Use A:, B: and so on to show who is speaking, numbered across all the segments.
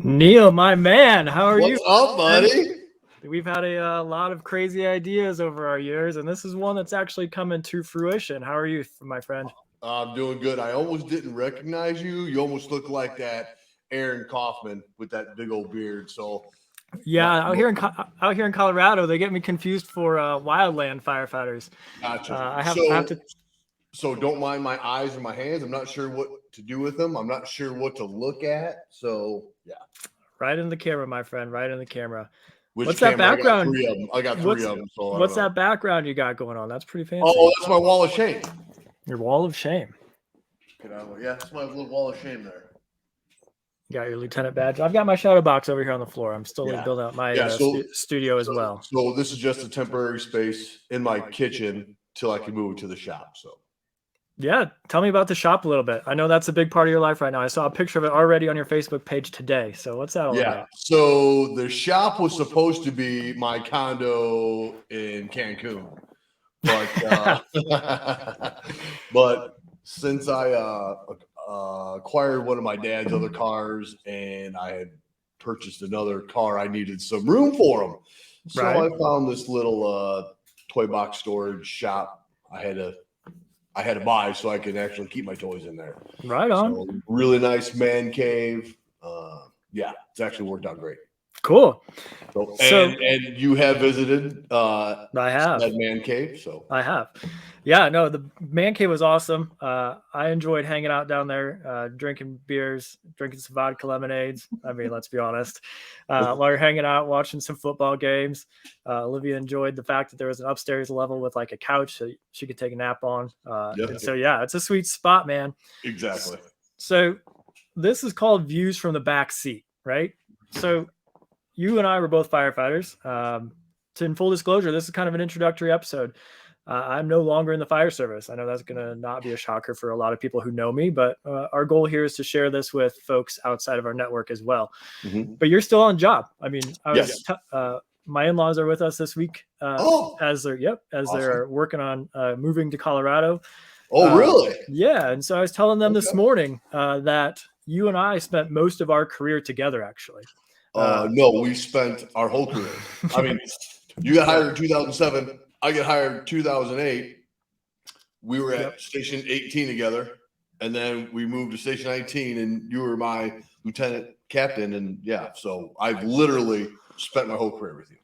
A: Neil, my man, how are you?
B: What's up, buddy?
A: We've had a lot of crazy ideas over our years, and this is one that's actually coming to fruition. How are you, my friend?
B: I'm doing good. I almost didn't recognize you. You almost look like that Aaron Kaufman with that big old beard. So
A: Yeah, out here in Colorado, they get me confused for wildland firefighters.
B: gotcha.
A: I have to.
B: So don't mind my eyes or my hands. I'm not sure what to do with them. I'm not sure what to look at. So yeah.
A: Right in the camera, my friend. Right in the camera.
B: What's
A: that background?
B: I got three of them. So
A: what's that background you got going on? That's pretty fancy.
B: Oh, that's my wall of shame.
A: Your wall of shame.
B: Yeah, that's my little wall of shame there.
A: You got your lieutenant badge. I've got my shadow box over here on the floor. I'm still building out my studio as well.
B: So this is just a temporary space in my kitchen till I can move it to the shop. So
A: yeah, tell me about the shop a little bit. I know that's a big part of your life right now. I saw a picture of it already on your Facebook page today. So what's that all about?
B: So the shop was supposed to be my condo in Cancun, but since I acquired one of my dad's other cars and I had purchased another car, I needed some room for them. So I found this little toy box storage shop. I had to buy so I could actually keep my toys in there.
A: Right on.
B: So, really nice man cave. It's actually worked out great.
A: Cool.
B: And you have visited
A: I have
B: that man cave. So
A: I have. Yeah, no, the man cave was awesome. I enjoyed hanging out down there, drinking beers, drinking some vodka lemonades. I mean, let's be honest. While you're hanging out, watching some football games, Olivia enjoyed the fact that there was an upstairs level with like a couch so she could take a nap on. And so, yeah, it's a sweet spot, man.
B: Exactly.
A: So this is called Views from the Backseat, right? So you and I were both firefighters. In full disclosure, this is kind of an introductory episode. I'm no longer in the fire service. I know that's going to not be a shocker for a lot of people who know me, but our goal here is to share this with folks outside of our network as well. Mm-hmm. But you're still on job. I mean, my in-laws are with us this week as they're working on moving to Colorado.
B: Oh, really?
A: Yeah. And so I was telling them this morning that you and I spent most of our career together, actually.
B: No, we spent our whole career. I mean, you got hired in 2007. I got hired in 2008. We were at Station 18 together, and then we moved to Station 19, and you were my lieutenant captain. And so I've literally spent my whole career with you.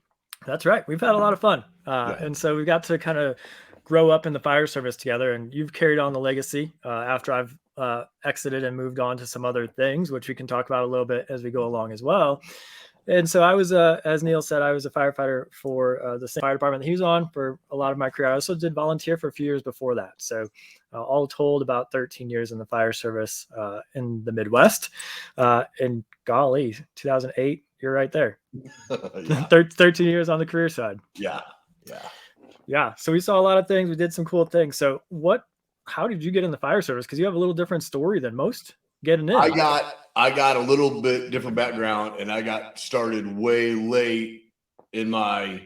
A: That's right. We've had a lot of fun. And so we got to kind of grow up in the fire service together, and you've carried on the legacy after I've exited and moved on to some other things, which we can talk about a little bit as we go along as well. And so I was, as Neil said, I was a firefighter for the same fire department that he was on for a lot of my career. I also did volunteer for a few years before that. So all told, about 13 years in the fire service in the Midwest. And golly, 2008, you're right there. 13 years on the career side. Yeah. So we saw a lot of things. We did some cool things. So how did you get in the fire service? Because you have a little different story than most getting in.
B: I got a little bit different background, and I got started way late in my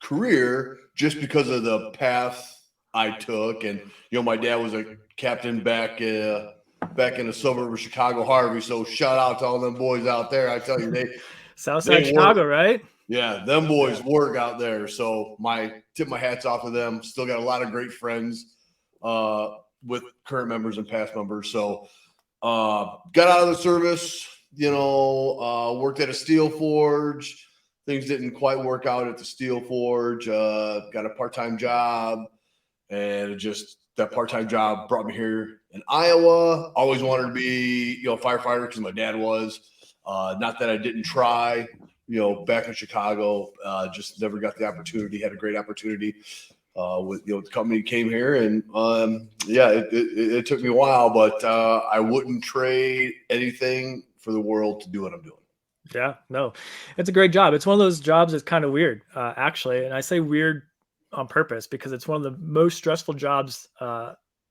B: career just because of the path I took. And my dad was a captain back in the suburb of Chicago, Harvey. So shout out to all them boys out there. I tell you, they
A: Southside Chicago, right?
B: Yeah, them boys work out there. So tip my hats off to them. Still got a lot of great friends with current members and past members. So got out of the service, worked at a steel forge. Things didn't quite work out at the steel forge. Got a part-time job, and that part-time job brought me here in Iowa. Always wanted to be, a firefighter because my dad was. Not that I didn't try, back in Chicago, just never got the opportunity. Had a great opportunity with the company came here, and it took me a while, but I wouldn't trade anything for the world to do what I'm doing.
A: Yeah, no, it's a great job. It's one of those jobs that's kind of weird, actually, and I say weird on purpose because it's one of the most stressful jobs.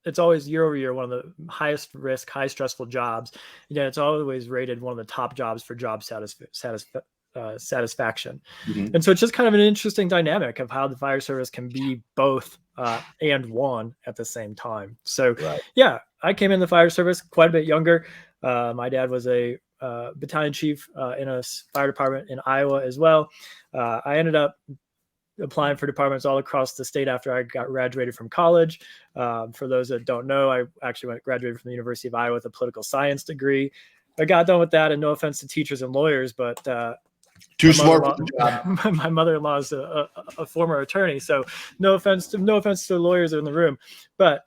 A: It's always year over year one of the highest risk, high stressful jobs. It's always rated one of the top jobs for job satisfaction. Mm-hmm. And so it's just kind of an interesting dynamic of how the fire service can be both and one at the same time. So I came in the fire service quite a bit younger. My dad was a battalion chief in a fire department in Iowa as well. I ended up applying for departments all across the state after I got graduated from college. For those that don't know, I actually graduated from the University of Iowa with a political science degree. I got done with that, and no offense to teachers and lawyers, but
B: too smart for the job.
A: My mother-in-law is a former attorney, so no offense to lawyers in the room. But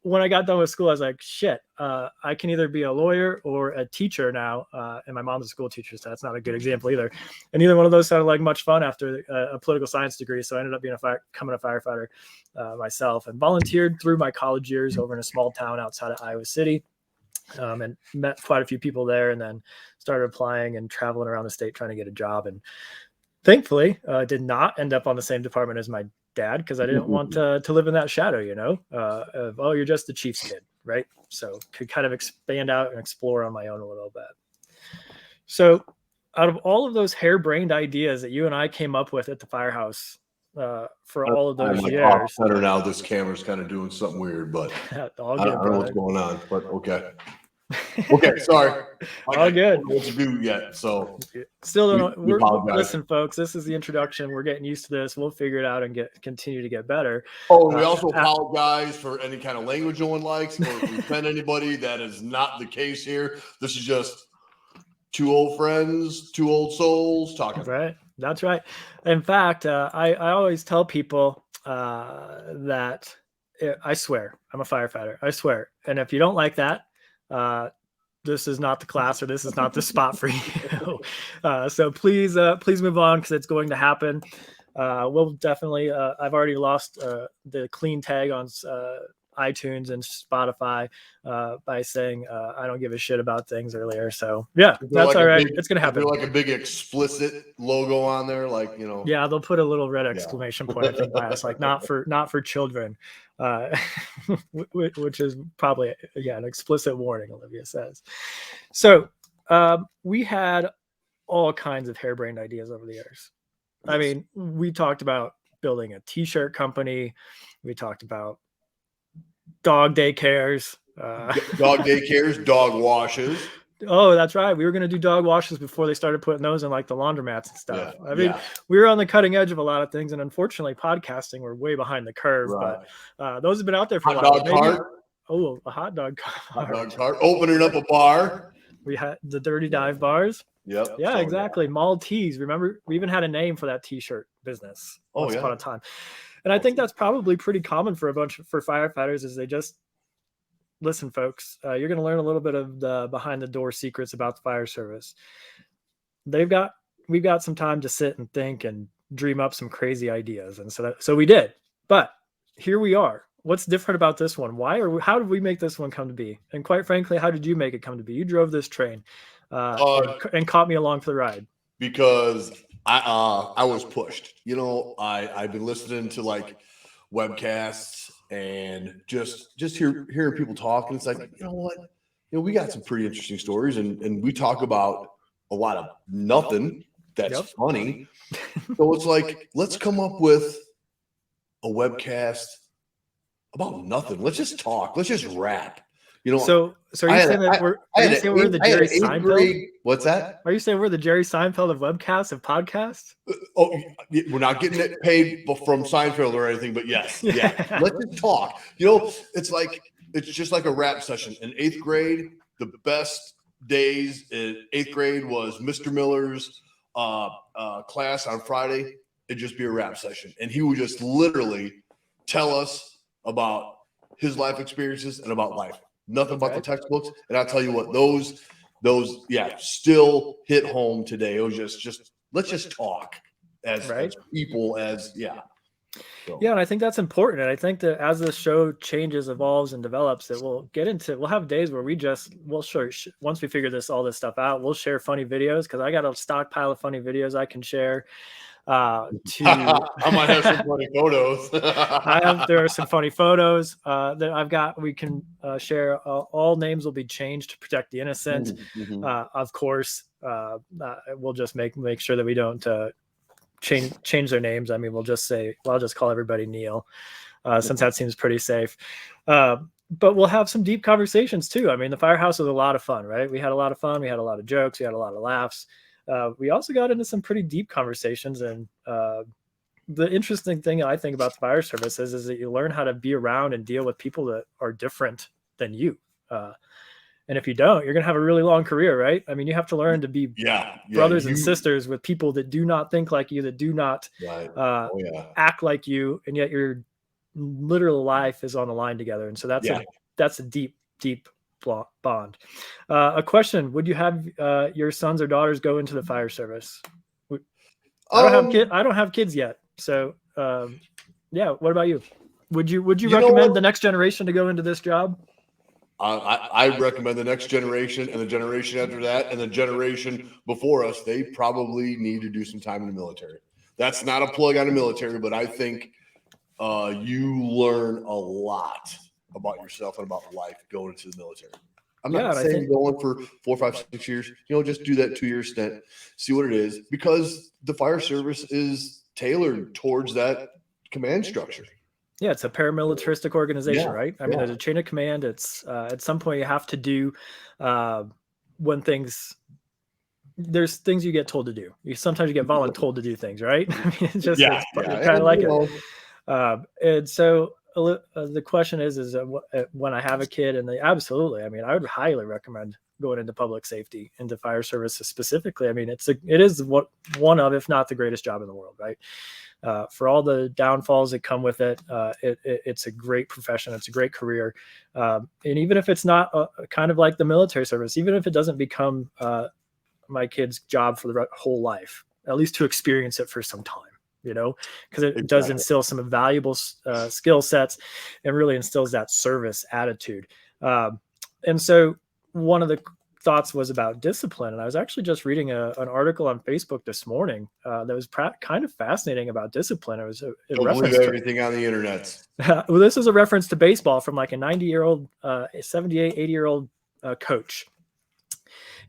A: when I got done with school, I was like, shit, I can either be a lawyer or a teacher now. And my mom's a school teacher, so that's not a good example either. And neither one of those sounded like much fun after a political science degree. So I ended up becoming a firefighter myself, and volunteered through my college years over in a small town outside of Iowa City. And met quite a few people there, and then started applying and traveling around the state trying to get a job. And thankfully, did not end up on the same department as my dad, because I didn't want to live in that shadow, of, oh, you're just the chief's kid, right? So could kind of expand out and explore on my own a little bit. So out of all of those harebrained ideas that you and I came up with at the firehouse, for all of those years.
B: I don't know. This camera's kind of doing something weird, but I don't know what's going on. But okay. Okay, sorry.
A: All good.
B: I don't know what to do yet, so
A: still don't know. Listen, folks, this is the introduction. We're getting used to this. We'll figure it out and continue to get better.
B: Oh, we also apologize for any kind of language no one likes, or if we offend anybody. That is not the case here. This is just two old friends, two old souls talking.
A: Right. That's right. In fact, I always tell people that I swear I'm a firefighter. I swear. And if you don't like that, this is not the class, or this is not the spot for you. So please move on, because it's going to happen. We'll definitely. I've already lost the clean tag on iTunes and Spotify by saying I don't give a shit about things earlier. So yeah, that's all right. It's gonna happen.
B: Like a big explicit logo on there, like
A: Yeah, they'll put a little red exclamation point. I think by us, like not for children, which is probably an explicit warning. Olivia says. So we had all kinds of harebrained ideas over the years. I mean, we talked about building a t-shirt company. We talked about dog daycares,
B: dog washes.
A: Oh, that's right. We were going to do dog washes before they started putting those in like the laundromats and stuff. Yeah, I mean, we were on the cutting edge of a lot of things, and unfortunately, podcasting, we're way behind the curve. Right. But those have been out there for a while. A hot dog cart.
B: Hot dog cart. Opening up a bar.
A: We had the Dirty Dive bars.
B: Yep.
A: Yeah, exactly. Maltese. Remember, we even had a name for that T-shirt business once upon a time. And I think that's probably pretty common for firefighters, is they just listen, folks. You're going to learn a little bit of the behind the door secrets about the fire service. We've got some time to sit and think and dream up some crazy ideas, and so we did. But here we are. What's different about this one? How did we make this one come to be? And quite frankly, how did you make it come to be? You drove this train and caught me along for the ride.
B: Because I was pushed. I've been listening to like webcasts and just hearing people talk, and it's like, you know what? We got some pretty interesting stories, and we talk about a lot of nothing that's funny. So it's like, let's come up with a webcast about nothing. Let's just talk. Let's just rap.
A: So are you saying that we're the Jerry Seinfeld?
B: What's that?
A: Are you saying we're the Jerry Seinfeld of webcasts, of podcasts?
B: Oh, we're not getting it paid from Seinfeld or anything, but yes. Yeah. Let's just talk. It's just like a rap session. In 8th grade, the best days in 8th grade was Mr. Miller's class on Friday. It'd just be a rap session. And he would just literally tell us about his life experiences and about life. Nothing about the textbooks. And I'll tell you what, those still hit home today. It was just let's just talk as people, So.
A: Yeah, and I think that's important. And I think that as the show changes, evolves, and develops, that we'll have days where we'll share, once we figure all this stuff out, we'll share funny videos, because I got a stockpile of funny videos I can share.
B: I might have some funny photos.
A: There are some funny photos that I've got. We can share. All names will be changed to protect the innocent. Mm-hmm. Of course, we'll just make sure that we don't change their names. I mean, I'll just call everybody Neil, since that seems pretty safe. but we'll have some deep conversations too. I mean, the firehouse was a lot of fun, right? We had a lot of fun. We had a lot of jokes. We had a lot of laughs. We also got into some pretty deep conversations. And the interesting thing I think about the fire service is that you learn how to be around and deal with people that are different than you. And if you don't, you're going to have a really long career, right? I mean, you have to learn to be brothers and sisters with people that do not think like you, that do not act like you, and yet your literal life is on the line together. And so that's a deep, deep bond. A question: would you have your sons or daughters go into the fire service? I don't have kids yet, so yeah. What about you? Would you recommend the next generation to go into this job?
B: I recommend the next generation and the generation after that and the generation before us. They probably need to do some time in the military. That's not a plug on the military, but I think you learn a lot about yourself and about life going into the military. I'm not saying going for 4, 5, 6 years. Just do that 2-year stint, see what it is, because the fire service is tailored towards that command structure.
A: Yeah, it's a paramilitaristic organization, right? I mean, there's a chain of command. It's at some point you have to do when there's things you get told to do. Sometimes you get told to do things, right? I mean, it's just kind of like it. And so the question is when I have a kid, and absolutely, I mean, I would highly recommend going into public safety, into fire services specifically. I mean, it is one of, if not the greatest job in the world, right? For all the downfalls that come with it, it's a great profession. It's a great career. And even if it's not kind of like the military service, even if it doesn't become my kid's job for the whole life, at least to experience it for some time, because it does instill some valuable skill sets and really instills that service attitude. And so one of the thoughts was about discipline. And I was actually just reading an article on Facebook this morning that was kind of fascinating about discipline. It was a reference to
B: everything on the internet.
A: Well, this is a reference to baseball from like a 90-year-old, 78, 80-year-old coach.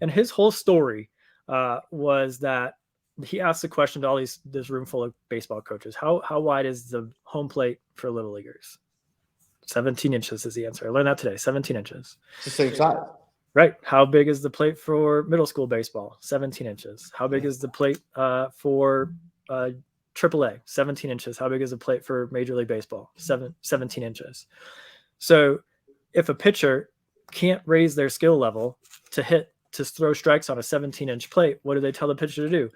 A: And his whole story was that he asked the question to this room full of baseball coaches: how wide is the home plate for little leaguers? 17 inches is the answer. I learned that today. 17 inches.
B: It's the same size.
A: Right. How big is the plate for middle school baseball? 17 inches. How big is the plate for AAA? 17 inches. How big is the plate for Major League Baseball? 17 inches. So if a pitcher can't raise their skill level to throw strikes on a 17-inch plate, what do they tell the pitcher to do?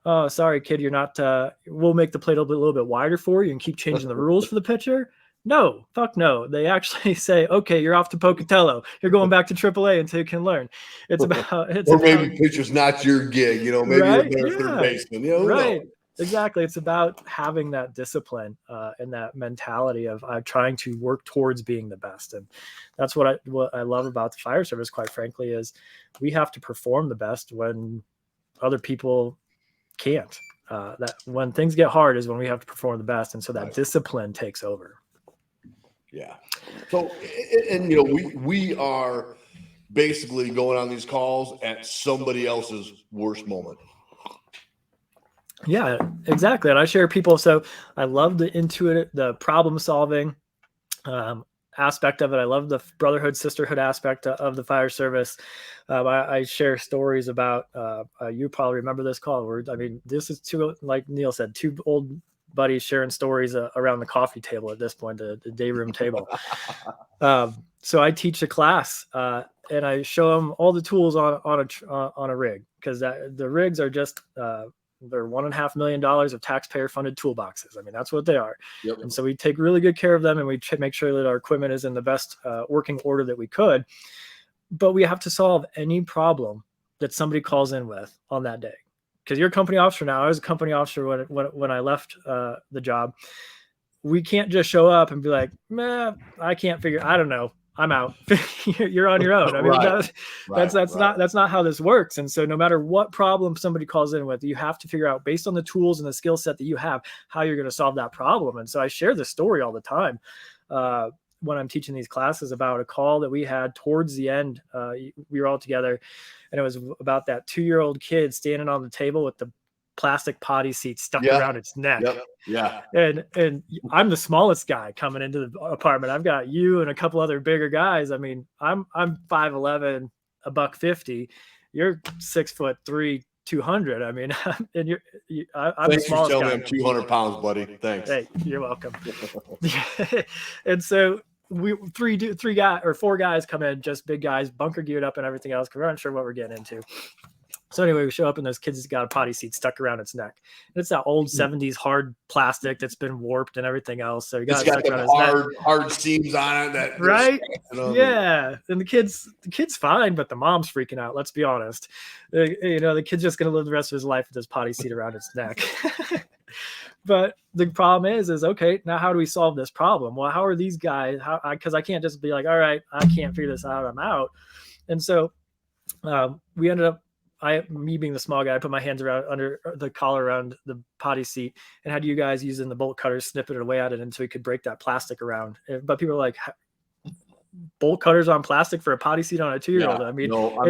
A: Oh, sorry, kid, you're not. We'll make the plate a little bit wider for you and keep changing the rules for the pitcher. No, fuck no. They actually say, okay, you're off to Pocatello. You're going back to AAA until you can learn.
B: Maybe pitcher's not your gig, maybe
A: right?
B: You're a better third baseman.
A: Right. No. Exactly. It's about having that discipline and that mentality of trying to work towards being the best. And that's what I love about the fire service, quite frankly, is we have to perform the best when other people can't. That when things get hard is when we have to perform the best. And so that discipline takes over.
B: Yeah. So, and we are basically going on these calls at somebody else's worst moment.
A: Yeah, exactly. And I share people. So I love the intuitive, the problem solving aspect of it. I love the brotherhood, sisterhood aspect of the fire service. I share stories about, you probably remember this call where, this is like Neil said, two old buddies sharing stories around the coffee table at this point, the day room table. So I teach a class and I show them all the tools on a rig, because the rigs are just they're $1.5 million of taxpayer funded toolboxes. That's what they are.
B: Yep.
A: And so we take really good care of them, and we make sure that our equipment is in the best working order that we could. But we have to solve any problem that somebody calls in with on that day. Because you're a company officer now. I was a company officer when I left the job. We can't just show up and be like, man, I can't I don't know. I'm out. You're on your own. That's not how this works. And so no matter what problem somebody calls in with, you have to figure out, based on the tools and the skill set that you have, how you're going to solve that problem. And so I share this story all the time when I'm teaching these classes about a call that we had towards the end. We were all together, and it was about that 2-year-old kid standing on the table with the plastic potty seat stuck around its neck.
B: Yeah.
A: And I'm the smallest guy coming into the apartment. I've got you and a couple other bigger guys. I mean, I'm 5'11", $150. You're 6'3", 200. I mean, and I'm
B: Thanks
A: the smallest
B: for telling
A: guy.
B: me I'm 200 pounds, buddy. Thanks.
A: Hey, you're welcome. And so four guys come in, just big guys, bunker geared up and everything else, because we're not sure what we're getting into. So anyway, we show up and those kids got a potty seat stuck around its neck. And it's that old 70s hard plastic that's been warped and everything else. So you got
B: hard seams on it. That
A: right? Yeah. And the kid's fine, but the mom's freaking out. Let's be honest. The kid's just going to live the rest of his life with this potty seat around its neck. But the problem is okay, now how do we solve this problem? Well, how are these guys? Because I can't just be like, all right, I can't figure this out, I'm out. And so we ended up, me being the small guy, I put my hands under the collar around the potty seat and had you guys using the bolt cutters snipping away at it until we could break that plastic around. But people are like, bolt cutters on plastic for a potty seat on a 2-year-old.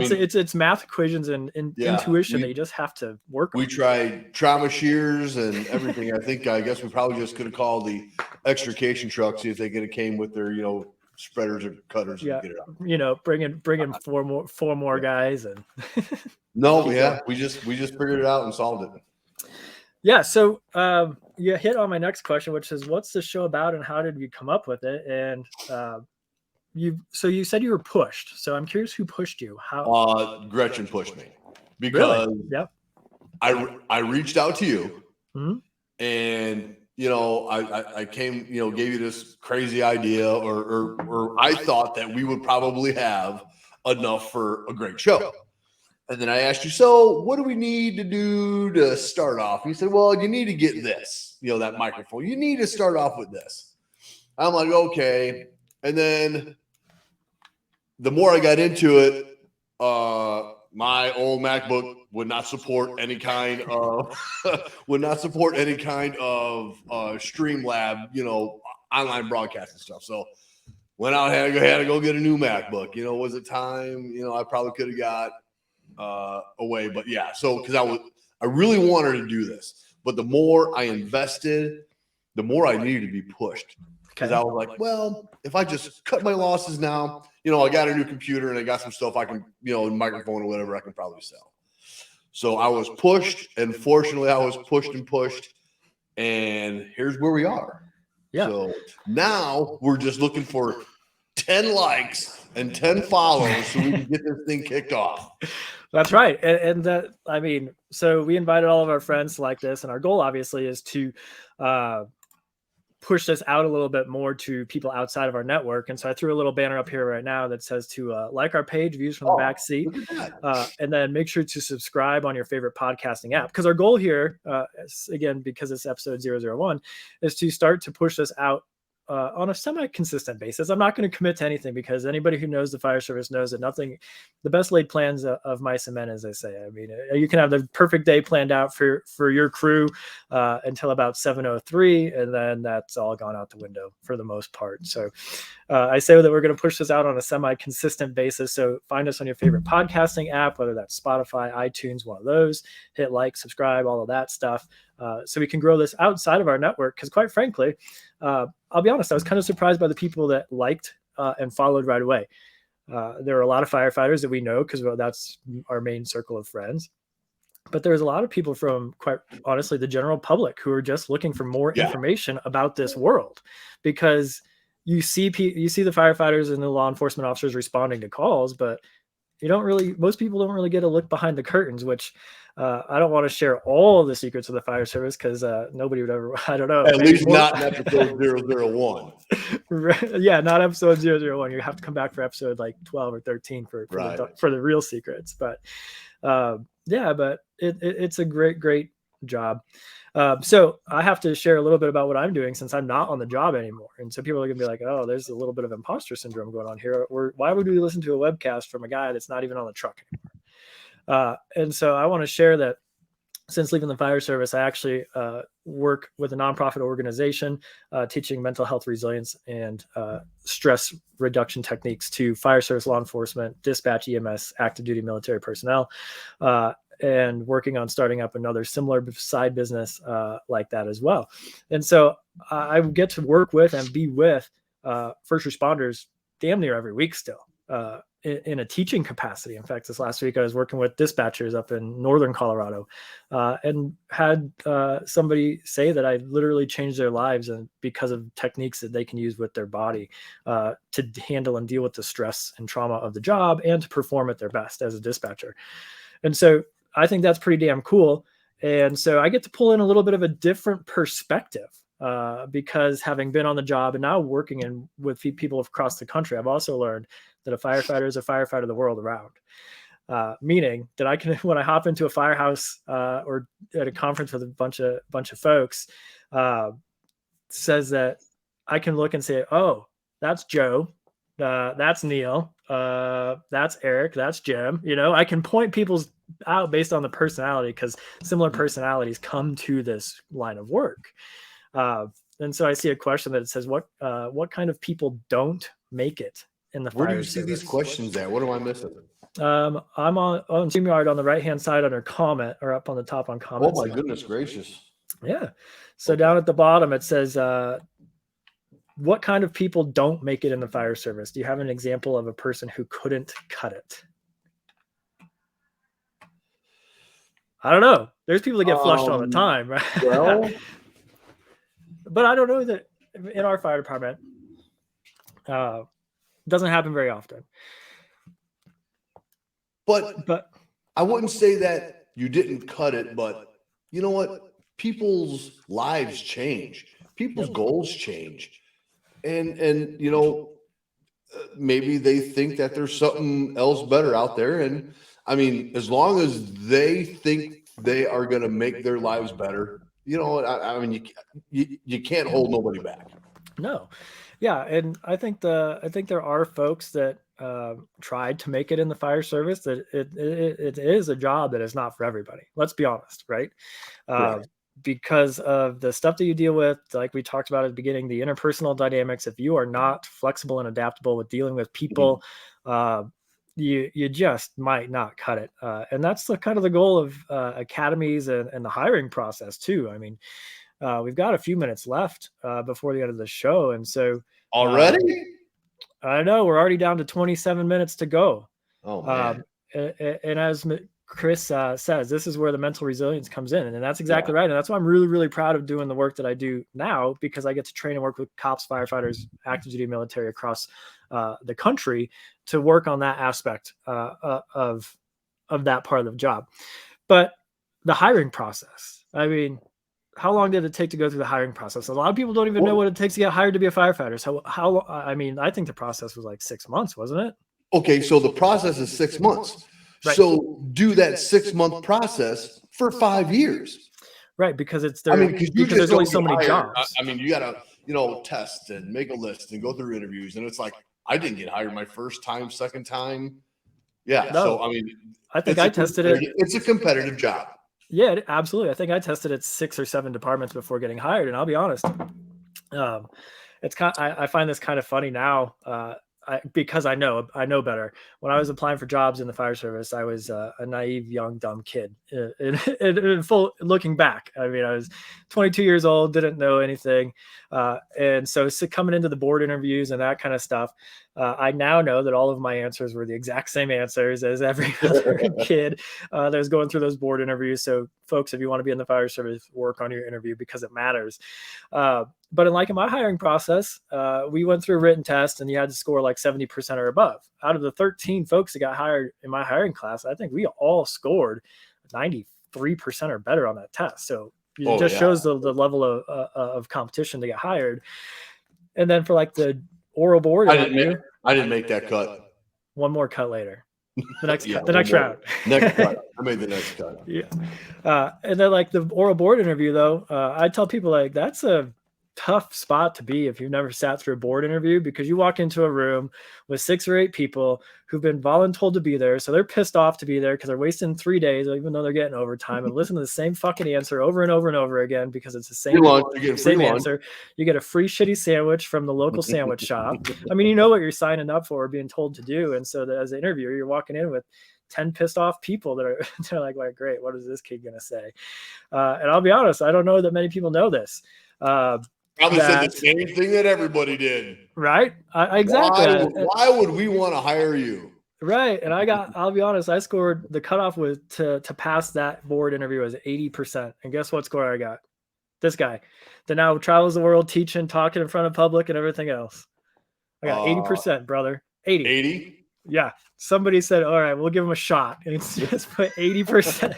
A: It's math equations and intuition that you just have to work.
B: We tried trauma shears and everything. I guess we probably just could have called the extrication truck, see if they could have came with their spreaders or cutters.
A: Yeah, and get it out. Bring in four more guys and.
B: We just figured it out and solved it.
A: Yeah. So you hit on my next question, which is, what's the show about and how did you come up with it? And you said you were pushed. So I'm curious who pushed you. How?
B: Gretchen pushed me because I reached out to you, and I came, gave you this crazy idea, or I thought that we would probably have enough for a great show. And then I asked you, so what do we need to do to start off? And you said, well, you need to get this, that microphone. You need to start off with this. I'm like, okay. And then the more I got into it, my old MacBook would not support any kind of Streamlab, online broadcasting stuff. So went out, had to go get a new MacBook. Was it time? I probably could have got away, but yeah. So because I really wanted to do this, but the more I invested, the more I needed to be pushed. Because I was like, well, if I just cut my losses now, I got a new computer and I got some stuff I can, microphone or whatever I can probably sell. So I was pushed, and fortunately I was pushed, and here's where we are. Yeah. So now we're just looking for 10 likes and 10 follows so we can get this thing kicked off.
A: That's right. So we invited all of our friends to like this, and our goal obviously is to push this out a little bit more to people outside of our network. And so I threw a little banner up here right now that says to like our page, Views from the Backseat, and then make sure to subscribe on your favorite podcasting app. Because our goal here, again, because it's episode 001, is to start to push this out on a semi-consistent basis. I'm not going to commit to anything, because anybody who knows the fire service knows that the best laid plans of mice and men, as they say. I mean, you can have the perfect day planned out for your crew until about 7:03, and then that's all gone out the window for the most part. So I say that we're going to push this out on a semi-consistent basis. So find us on your favorite podcasting app, whether that's Spotify, iTunes, one of those. Hit like, subscribe, all of that stuff. So we can grow this outside of our network, because quite frankly, I'll be honest, I was kind of surprised by the people that liked and followed right away. There are a lot of firefighters that we know, because that's our main circle of friends. But there's a lot of people from, quite honestly, the general public who are just looking for more information about this world, because you see the firefighters and the law enforcement officers responding to calls, but most people don't really get a look behind the curtains, which I don't want to share all the secrets of the fire service, because nobody would ever, I don't know.
B: At least not in episode 001.
A: Yeah, not episode 001. You have to come back for episode like 12 or 13 for the real secrets. But but it's a great job. So I have to share a little bit about what I'm doing, since I'm not on the job anymore. And so people are going to be like, oh, there's a little bit of imposter syndrome going on here. Why would we listen to a webcast from a guy that's not even on the truck anymore? And so I want to share that since leaving the fire service, I actually work with a nonprofit organization teaching mental health resilience and stress reduction techniques to fire service, law enforcement, dispatch, EMS, active duty military personnel. and working on starting up another similar side business like that as well. And so I get to work with and be with first responders damn near every week still, in a teaching capacity. In fact, this last week I was working with dispatchers up in northern Colorado, and had somebody say that I literally changed their lives and because of techniques that they can use with their body to handle and deal with the stress and trauma of the job and to perform at their best as a dispatcher. And so I think that's pretty damn cool. And so I get to pull in a little bit of a different perspective, because having been on the job and now working with people across the country, I've also learned that a firefighter is a firefighter the world around. Meaning that I can, when I hop into a firehouse or at a conference with a bunch of folks, says that I can look and say, oh, that's Joe, that's Neil, that's Eric, that's Jim. I can point people out based on the personality, because similar personalities come to this line of work. And so I see a question that says, what kind of people don't make it in the fire service?
B: Where do you see these questions at? What am I missing?
A: I'm on StreamYard on the right-hand side under comment, or up on the top on comments.
B: Oh my goodness gracious.
A: Yeah. So down at the bottom, it says, what kind of people don't make it in the fire service? Do you have an example of a person who couldn't cut it? I don't know. There's people that get flushed all the time, right?
B: Well,
A: but I don't know that in our fire department, it doesn't happen very often.
B: But I wouldn't say that you didn't cut it, but you know what? People's lives change. People's goals change. And maybe they think that there's something else better out there. And I mean, as long as they think they are going to make their lives better, I mean, you can't hold nobody back.
A: No. Yeah. And I think there are folks that tried to make it in the fire service, that it is a job that is not for everybody. Let's be honest, right? Because of the stuff that you deal with, like we talked about at the beginning, the interpersonal dynamics. If you are not flexible and adaptable with dealing with people, you just might not cut it. And that's kind of the goal of academies and the hiring process too. I mean, we've got a few minutes left before the end of the show. And so
B: already,
A: I know we're already down to 27 minutes to go.
B: Oh man.
A: And as Chris says, this is where the mental resilience comes in. And that's exactly right. And that's why I'm really, really proud of doing the work that I do now, because I get to train and work with cops, firefighters, active duty military across the country to work on that aspect of that part of the job. But the hiring process, I mean, how long did it take to go through the hiring process? A lot of people don't even know what it takes to get hired to be a firefighter. So I mean, I think the process was like 6 months, wasn't it?
B: Okay. So the process is 6 months. Right. So do that 6-month process for 5 years.
A: Right. Because it's there. I mean, because there's only so many jobs.
B: I mean, you got to, test and make a list and go through interviews. And it's like, I didn't get hired my first time, second time. Yeah. No, so, I mean, I think I tested it. It's a competitive job.
A: Yeah, absolutely. I think I tested it 6 or 7 departments before getting hired. And I'll be honest, it's I find this kind of funny now. Because I know better. When I was applying for jobs in the fire service, I was a naive, young, dumb kid. In full looking back, I mean, I was 22 years old, didn't know anything, and so coming into the board interviews and that kind of stuff, I now know that all of my answers were the exact same answers as every other kid that was going through those board interviews. So, folks, if you want to be in the fire service, work on your interview because it matters. But in my hiring process, we went through a written test and you had to score like 70% or above. Out of the 13 folks that got hired in my hiring class, I think we all scored 93% or better on that test. So it just shows the level of competition to get hired. And then for like the oral board,
B: I didn't make that cut.
A: One more cut later. The next the next round.
B: Next cut. I made the next cut.
A: Yeah. And then like the oral board interview though, I tell people like that's a tough spot to be if you've never sat through a board interview, because you walk into a room with 6 or 8 people who've been voluntold to be there. So they're pissed off to be there because they're wasting 3 days, even though they're getting overtime, and listen to the same fucking answer over and over and over again because it's the same answer. You get a free shitty sandwich from the local sandwich shop. I mean, you know what you're signing up for or being told to do. And so as an interviewer, you're walking in with 10 pissed off people that are they're like, great, what is this kid gonna say? And I'll be honest, I don't know that many people know this.
B: Probably said the same thing that everybody did.
A: Right? Exactly.
B: Why would we want to hire you?
A: Right. And I'll be honest, I scored, the cutoff was to pass that board interview was 80%. And guess what score I got? This guy that now travels the world teaching, talking in front of public and everything else. I got 80%, brother. 80.
B: 80?
A: Yeah. Somebody said, all right, we'll give him a shot. And it's just put 80%,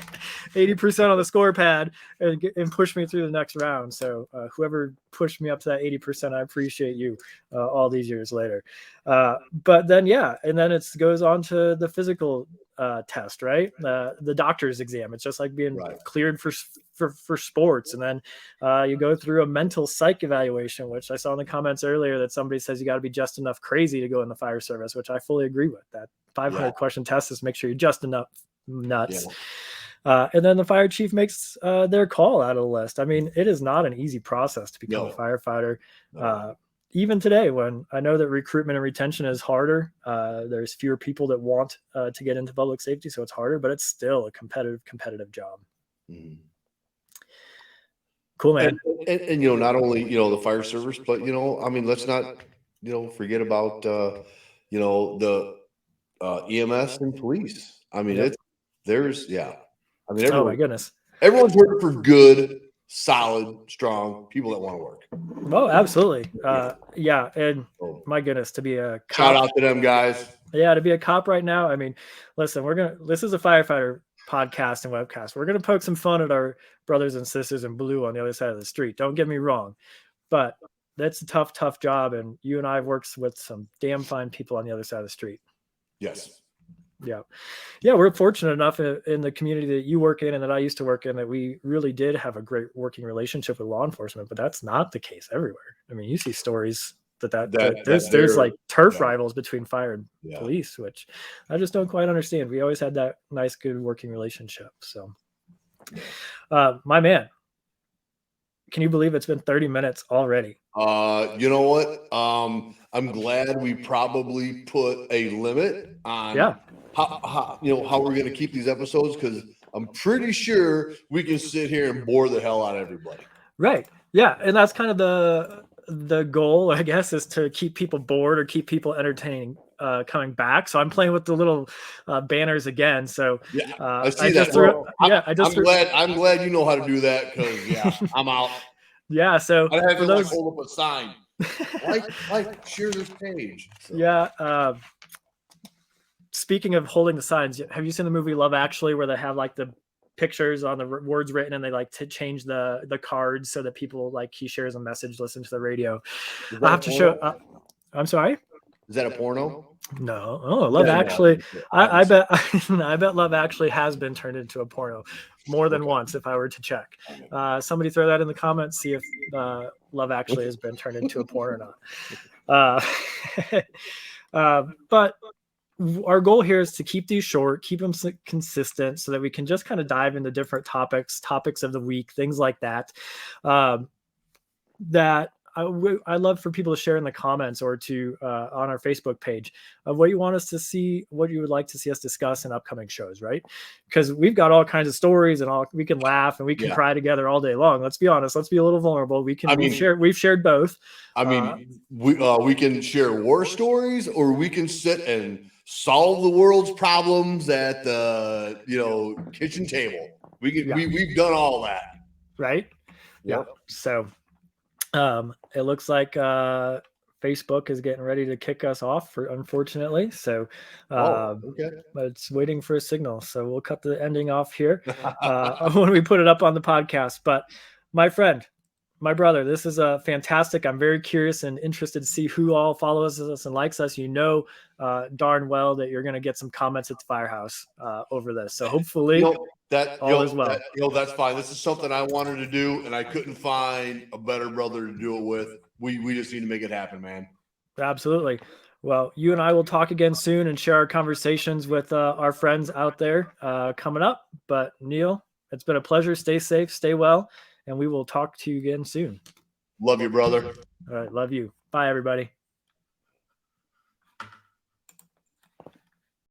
A: 80% on the score pad and push me through the next round. So whoever pushed me up to that 80%, I appreciate you all these years later. But then, yeah. And then it goes on to the physical test, right? The doctor's exam. It's just like being cleared for sports. And then you go through a mental psych evaluation, which I saw in the comments earlier that somebody says you got to be just enough crazy to go in the fire service, which I fully agree with. That 500 question test is make sure you're just enough nuts. And then the fire chief makes their call out of the list. I mean, it is not an easy process to become a firefighter. Even today, when I know that recruitment and retention is harder, there's fewer people that want to get into public safety, so it's harder, but it's still a competitive job. Mm-hmm. Cool, man.
B: And not only, the fire service, but, I mean, let's not, forget about, the EMS and police. I mean, I mean,
A: oh my goodness.
B: Everyone's working for good, solid, strong people that want to work.
A: Oh, absolutely. Yeah. And my goodness, to be a cop.
B: Shout out to them guys.
A: Yeah. To be a cop right now. I mean, listen, this is a firefighter podcast and webcast. We're going to poke some fun at our brothers and sisters in blue on the other side of the street. Don't get me wrong, but that's a tough job. And you and I have worked with some damn fine people on the other side of the street.
B: Yes.
A: Yeah. We're fortunate enough in the community that you work in and that I used to work in that we really did have a great working relationship with law enforcement, but that's not the case everywhere. I mean, you see stories that there's like turf rivals between fire and police, which I just don't quite understand. We always had that nice, good working relationship. So, my man, can you believe it's been 30 minutes already?
B: You know what? I'm glad we probably put a limit on how we're going to keep these episodes, because I'm pretty sure we can sit here and bore the hell out of everybody.
A: Right. Yeah. And that's kind of the goal, I guess, is to keep people bored or keep people entertaining coming back. So I'm playing with the little banners again. So
B: I see that. I'm glad you know how to do that, because I'm out.
A: Yeah. So
B: I have to hold up a sign. like share this page. So.
A: Yeah. Speaking of holding the signs, have you seen the movie Love Actually, where they have like the pictures on the words written and they like to change the cards so that people, like, he shares a message, listen to the radio? I have to show. I'm sorry.
B: Is that a porno?
A: No. Oh, Love Actually. I bet Love Actually has been turned into a porno more than once, if I were to check. Somebody throw that in the comments, see if Love Actually has been turned into a porn or not. But our goal here is to keep these short, keep them consistent, so that we can just kind of dive into different topics of the week, things like that. That I love for people to share in the comments or to on our Facebook page of what you want us to see, what you would like to see us discuss in upcoming shows, right? Because we've got all kinds of stories and we can laugh and we can cry together all day long. Let's be honest. Let's be a little vulnerable. We've shared both.
B: I mean, we can share war stories, or we can sit and solve the world's problems at the kitchen table. We've done all that,
A: right? Yeah. So it looks like Facebook is getting ready to kick us off, unfortunately. So but it's waiting for a signal, so we'll cut the ending off here when we put it up on the podcast. But my friend, my brother, this is fantastic. I'm very curious and interested to see who all follows us and likes us. Darn well that you're going to get some comments at the firehouse over this. So hopefully all is well.
B: That's fine. This is something I wanted to do, and I couldn't find a better brother to do it with. We just need to make it happen, man.
A: Absolutely. Well, you and I will talk again soon and share our conversations with our friends out there coming up. But Neil, it's been a pleasure. Stay safe, stay well. And we will talk to you again soon.
B: Love you, brother.
A: All right. Love you. Bye, everybody.